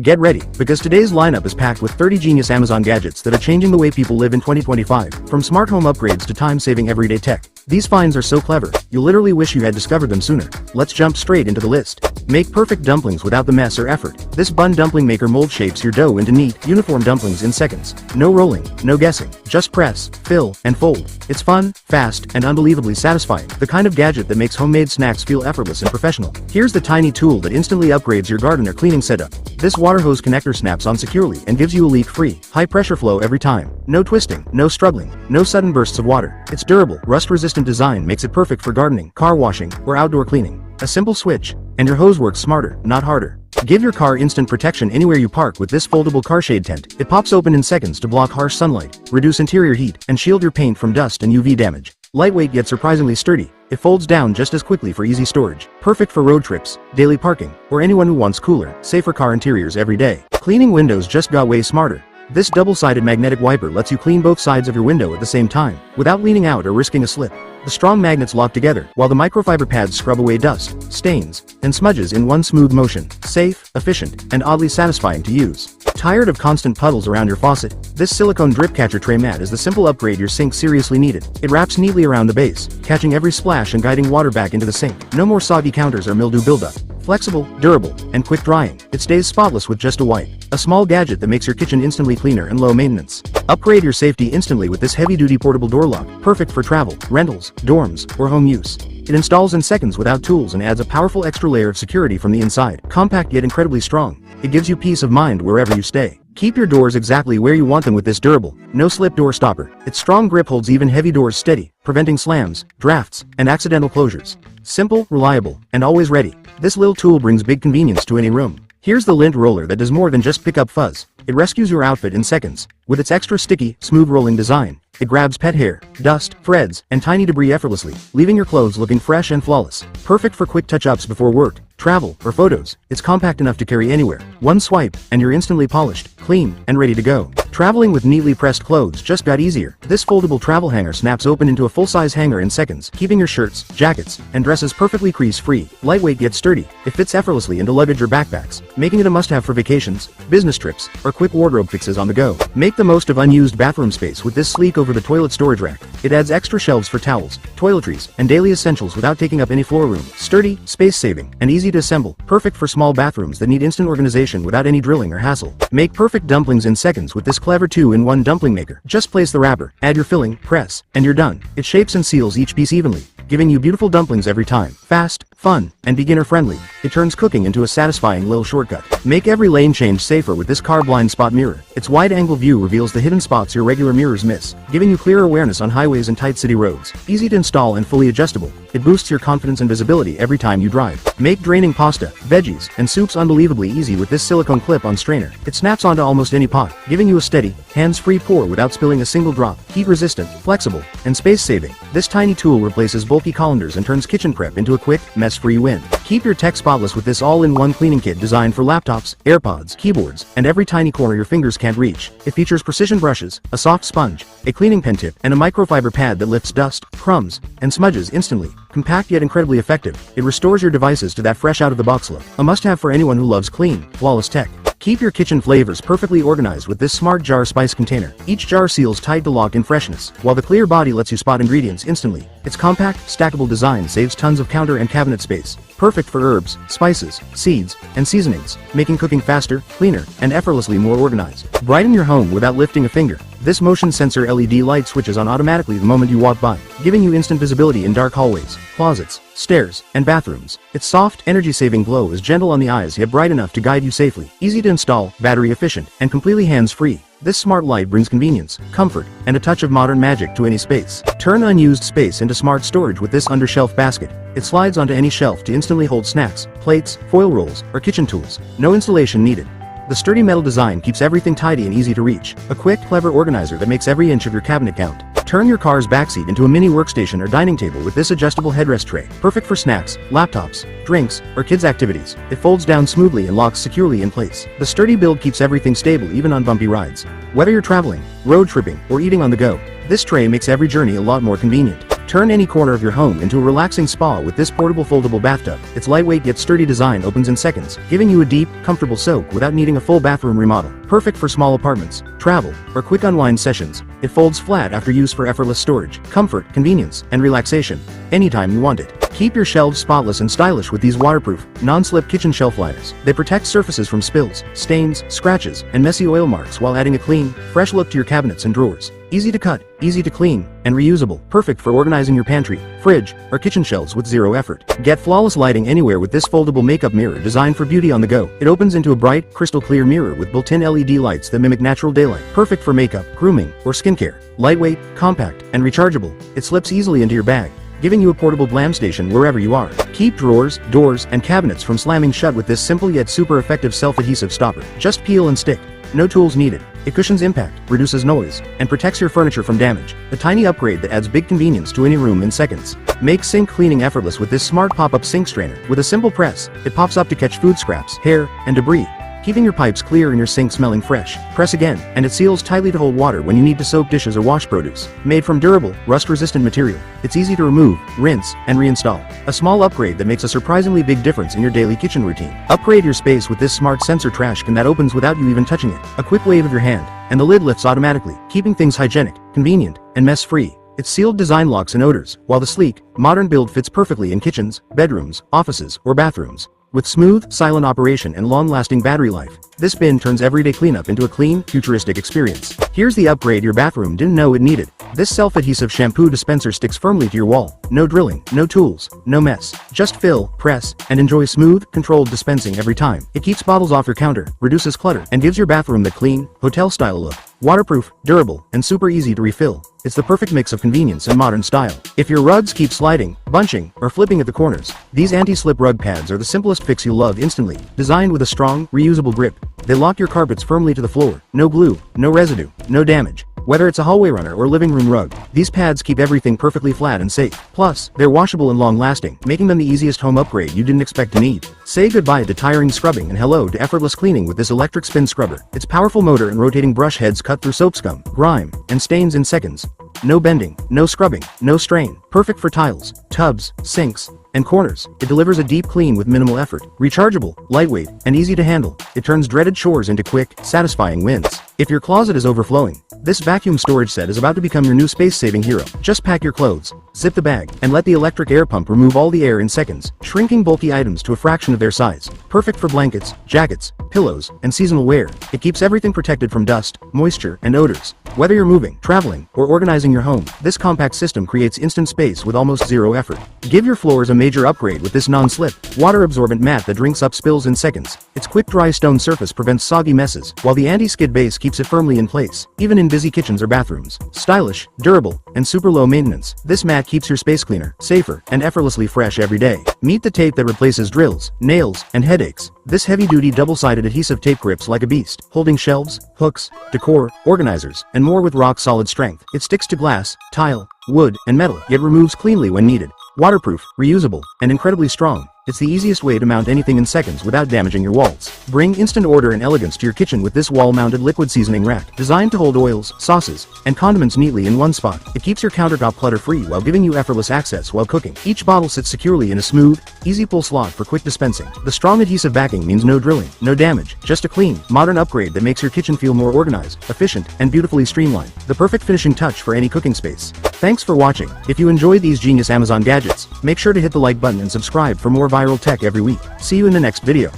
Get ready, because today's lineup is packed with 30 genius Amazon gadgets that are changing the way people live in 2025. From smart home upgrades to time-saving everyday tech, these finds are so clever, you'll literally wish you had discovered them sooner. Let's jump straight into the list. Make perfect dumplings without the mess or effort. This bun dumpling maker mold shapes your dough into neat, uniform dumplings in seconds. No rolling, no guessing. Just press, fill, and fold. It's fun, fast, and unbelievably satisfying. The kind of gadget that makes homemade snacks feel effortless and professional. Here's the tiny tool that instantly upgrades your garden or cleaning setup. This water hose connector snaps on securely and gives you a leak-free, high-pressure flow every time. No twisting, no struggling, no sudden bursts of water. Its durable, rust-resistant design makes it perfect for gardening, car washing, or outdoor cleaning. A simple switch, and your hose works smarter, not harder. Give your car instant protection anywhere you park with this foldable car shade tent. It pops open in seconds to block harsh sunlight, reduce interior heat, and shield your paint from dust and UV damage. Lightweight yet surprisingly sturdy, it folds down just as quickly for easy storage. Perfect for road trips, daily parking, or anyone who wants cooler, safer car interiors every day. Cleaning windows just got way smarter. This double-sided magnetic wiper lets you clean both sides of your window at the same time, without leaning out or risking a slip. The strong magnets lock together, while the microfiber pads scrub away dust, stains, and smudges in one smooth motion. Safe, efficient, and oddly satisfying to use. Tired of constant puddles around your faucet? This silicone drip catcher tray mat is the simple upgrade your sink seriously needed. It wraps neatly around the base, catching every splash and guiding water back into the sink. No more soggy counters or mildew buildup. Flexible, durable, and quick drying, it stays spotless with just a wipe. A small gadget that makes your kitchen instantly cleaner and low maintenance. Upgrade your safety instantly with this heavy-duty portable door lock, perfect for travel, rentals, dorms, or home use. It installs in seconds without tools and adds a powerful extra layer of security from the inside. Compact yet incredibly strong, it gives you peace of mind wherever you stay. Keep your doors exactly where you want them with this durable, no-slip door stopper. Its strong grip holds even heavy doors steady, preventing slams, drafts, and accidental closures. Simple, reliable, and always ready. This little tool brings big convenience to any room. Here's the lint roller that does more than just pick up fuzz. It rescues your outfit in seconds. With its extra sticky, smooth rolling design, it grabs pet hair, dust, threads, and tiny debris effortlessly, leaving your clothes looking fresh and flawless. Perfect for quick touch-ups before work, travel, or photos. It's compact enough to carry anywhere. One swipe, and you're instantly polished, clean, and ready to go. Traveling with neatly pressed clothes just got easier. This foldable travel hanger snaps open into a full-size hanger in seconds, keeping your shirts, jackets, and dresses perfectly crease-free. Lightweight yet sturdy, it fits effortlessly into luggage or backpacks, making it a must-have for vacations, business trips, or quick wardrobe fixes on the go. Make the most of unused bathroom space with this sleek over-the-toilet storage rack. It adds extra shelves for towels, toiletries, and daily essentials without taking up any floor room. Sturdy, space-saving, and easy to assemble. Perfect for small bathrooms that need instant organization without any drilling or hassle. Make perfect dumplings in seconds with this clever 2-in-1 dumpling maker. Just place the wrapper, add your filling, press, and you're done. It shapes and seals each piece evenly, giving you beautiful dumplings every time. Fast, fun, and beginner-friendly, it turns cooking into a satisfying little shortcut. Make every lane change safer with this car blind spot mirror. Its wide-angle view reveals the hidden spots your regular mirrors miss, giving you clearer awareness on highways and tight city roads. Easy to install and fully adjustable, it boosts your confidence and visibility every time you drive. Make draining pasta, veggies, and soups unbelievably easy with this silicone clip-on strainer. It snaps onto almost any pot, giving you a steady, hands-free pour without spilling a single drop. Heat-resistant, flexible, and space-saving, this tiny tool replaces bulky colanders and turns kitchen prep into a quick, mess-free win. Keep your tech spotless with this all-in-one cleaning kit designed for laptops, AirPods, keyboards, and every tiny corner your fingers can't reach. It features precision brushes, a soft sponge, a cleaning pen tip, and a microfiber pad that lifts dust, crumbs, and smudges instantly. Compact yet incredibly effective, it restores your devices to that fresh out-of-the-box look. A must-have for anyone who loves clean, flawless tech. Keep your kitchen flavors perfectly organized with this smart jar spice container. Each jar seals tight to lock in freshness, while the clear body lets you spot ingredients instantly. Its compact, stackable design saves tons of counter and cabinet space. Perfect for herbs, spices, seeds, and seasonings, making cooking faster, cleaner, and effortlessly more organized. Brighten your home without lifting a finger. This motion sensor LED light switches on automatically the moment you walk by, giving you instant visibility in dark hallways, closets, stairs, and bathrooms. Its soft, energy-saving glow is gentle on the eyes yet bright enough to guide you safely. Easy to install, battery efficient, and completely hands-free. This smart light brings convenience, comfort, and a touch of modern magic to any space. Turn unused space into smart storage with this under-shelf basket. It slides onto any shelf to instantly hold snacks, plates, foil rolls, or kitchen tools. No installation needed. The sturdy metal design keeps everything tidy and easy to reach. A quick, clever organizer that makes every inch of your cabinet count. Turn your car's backseat into a mini workstation or dining table with this adjustable headrest tray. Perfect for snacks, laptops, drinks, or kids' activities. It folds down smoothly and locks securely in place. The sturdy build keeps everything stable even on bumpy rides. Whether you're traveling, road tripping, or eating on the go, this tray makes every journey a lot more convenient. Turn any corner of your home into a relaxing spa with this portable foldable bathtub. Its lightweight yet sturdy design opens in seconds, giving you a deep, comfortable soak without needing a full bathroom remodel. Perfect for small apartments, travel, or quick unwind sessions. It folds flat after use for effortless storage, comfort, convenience, and relaxation, anytime you want it. Keep your shelves spotless and stylish with these waterproof, non-slip kitchen shelf liners. They protect surfaces from spills, stains, scratches, and messy oil marks while adding a clean, fresh look to your cabinets and drawers. Easy to cut, easy to clean, and reusable. Perfect for organizing your pantry, fridge, or kitchen shelves with zero effort. Get flawless lighting anywhere with this foldable makeup mirror designed for beauty on the go. It opens into a bright, crystal clear mirror with built-in LED lights that mimic natural daylight. Perfect for makeup, grooming, or skincare. Lightweight, compact, and rechargeable. It slips easily into your bag, giving you a portable glam station wherever you are. Keep drawers, doors, and cabinets from slamming shut with this simple yet super effective self-adhesive stopper. Just peel and stick. No tools needed. It cushions impact, reduces noise, and protects your furniture from damage. A tiny upgrade that adds big convenience to any room in seconds. Make sink cleaning effortless with this smart pop-up sink strainer. With a simple press, it pops up to catch food scraps, hair, and debris, keeping your pipes clear and your sink smelling fresh. Press again, and it seals tightly to hold water when you need to soak dishes or wash produce. Made from durable, rust-resistant material, it's easy to remove, rinse, and reinstall. A small upgrade that makes a surprisingly big difference in your daily kitchen routine. Upgrade your space with this smart sensor trash can that opens without you even touching it. A quick wave of your hand, and the lid lifts automatically, keeping things hygienic, convenient, and mess-free. Its sealed design locks and odors, while the sleek, modern build fits perfectly in kitchens, bedrooms, offices, or bathrooms. With smooth, silent operation and long-lasting battery life, this bin turns everyday cleanup into a clean, futuristic experience. Here's the upgrade your bathroom didn't know it needed. This self-adhesive shampoo dispenser sticks firmly to your wall. No drilling, no tools, no mess. Just fill, press, and enjoy smooth, controlled dispensing every time. It keeps bottles off your counter, reduces clutter, and gives your bathroom the clean, hotel-style look. Waterproof, durable, and super easy to refill. It's the perfect mix of convenience and modern style. If your rugs keep sliding, bunching, or flipping at the corners, these anti-slip rug pads are the simplest fix you'll love instantly. Designed with a strong, reusable grip, they lock your carpets firmly to the floor. No glue, no residue, no damage. Whether it's a hallway runner or living room rug, these pads keep everything perfectly flat and safe. Plus, they're washable and long-lasting, making them the easiest home upgrade you didn't expect to need. Say goodbye to tiring scrubbing and hello to effortless cleaning with this electric spin scrubber. Its powerful motor and rotating brush heads cut through soap scum, grime, and stains in seconds. No bending, no scrubbing, no strain. Perfect for tiles, tubs, sinks, and corners. It delivers a deep clean with minimal effort. Rechargeable, lightweight, and easy to handle. It turns dreaded chores into quick, satisfying wins. If your closet is overflowing, this vacuum storage set is about to become your new space-saving hero. Just pack your clothes, zip the bag, and let the electric air pump remove all the air in seconds, shrinking bulky items to a fraction of their size. Perfect for blankets, jackets, pillows, and seasonal wear. It keeps everything protected from dust, moisture, and odors. Whether you're moving, traveling, or organizing your home, this compact system creates instant space with almost zero effort. Give your floors a major upgrade with this non-slip, water-absorbent mat that drinks up spills in seconds. Its quick dry stone surface prevents soggy messes, while the anti-skid base keeps it firmly in place, even in busy kitchens or bathrooms. Stylish, durable, and super low maintenance, this mat keeps your space cleaner, safer, and effortlessly fresh every day. Meet the tape that replaces drills, nails, and headaches. This heavy-duty double-sided adhesive tape grips like a beast, holding shelves, hooks, decor, organizers, and more with rock-solid strength. It sticks to glass, tile, wood, and metal, yet removes cleanly when needed. Waterproof, reusable, and incredibly strong. It's the easiest way to mount anything in seconds without damaging your walls. Bring instant order and elegance to your kitchen with this wall-mounted liquid seasoning rack, designed to hold oils, sauces, and condiments neatly in one spot. It keeps your countertop clutter-free while giving you effortless access while cooking. Each bottle sits securely in a smooth, easy-pull slot for quick dispensing. The strong adhesive backing means no drilling, no damage, just a clean, modern upgrade that makes your kitchen feel more organized, efficient, and beautifully streamlined. The perfect finishing touch for any cooking space. Thanks for watching. If you enjoyed these genius Amazon gadgets, make sure to hit the like button and subscribe for more viral tech every week. See you in the next video.